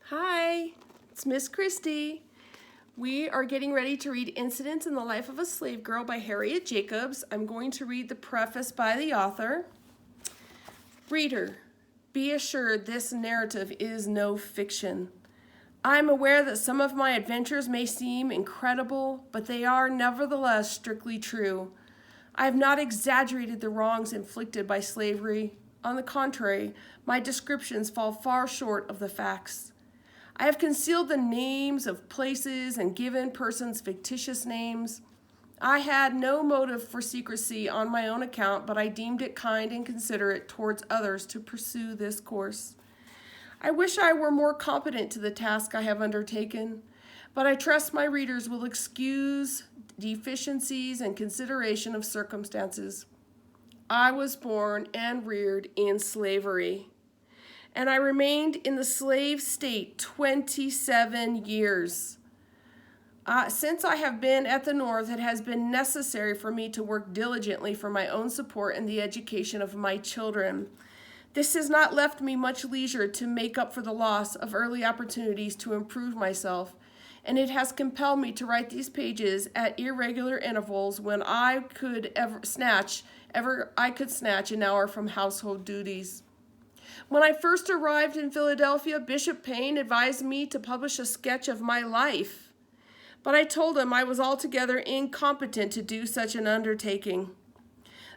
Hi, it's Miss Christie. We are getting ready to read Incidents in the Life of a Slave Girl by Harriet Jacobs. I'm going to read the preface by the author. Reader, be assured this narrative is no fiction. I am aware that some of my adventures may seem incredible, but they are nevertheless strictly true. I have not exaggerated the wrongs inflicted by slavery. On the contrary, my descriptions fall far short of the facts. I have concealed the names of places and given persons fictitious names. I had no motive for secrecy on my own account, but I deemed it kind and considerate towards others to pursue this course. I wish I were more competent to the task I have undertaken, but I trust my readers will excuse deficiencies and consideration of circumstances. I was born and reared in slavery, and I remained in the slave state 27 years. Since I have been at the North, it has been necessary for me to work diligently for my own support and the education of my children. This has not left me much leisure to make up for the loss of early opportunities to improve myself, and it has compelled me to write these pages at irregular intervals when I could snatch an hour from household duties. When I first arrived in Philadelphia, Bishop Payne advised me to publish a sketch of my life, but I told him I was altogether incompetent to do such an undertaking.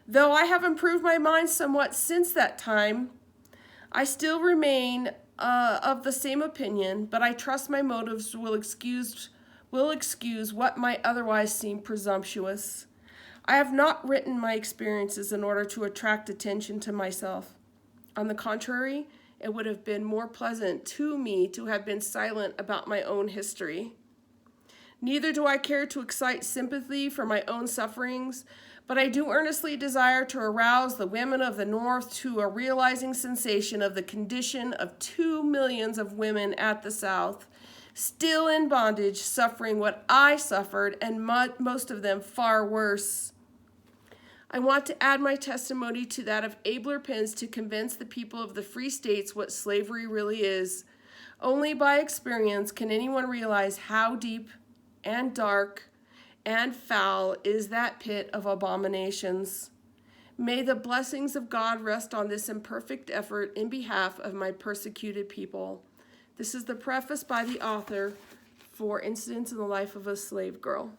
Though I have improved my mind somewhat since that time, I still remain of the same opinion, but I trust my motives will excuse what might otherwise seem presumptuous. I have not written my experiences in order to attract attention to myself. On the contrary, it would have been more pleasant to me to have been silent about my own history. Neither do I care to excite sympathy for my own sufferings, but I do earnestly desire to arouse the women of the North to a realizing sensation of the condition of 2 millions of women at the South, still in bondage, suffering what I suffered, and most of them far worse. I want to add my testimony to that of abler pens to convince the people of the free states what slavery really is. Only by experience can anyone realize how deep and dark and foul is that pit of abominations. May the blessings of God rest on this imperfect effort in behalf of my persecuted people. This is the preface by the author for Incidents in the Life of a Slave Girl.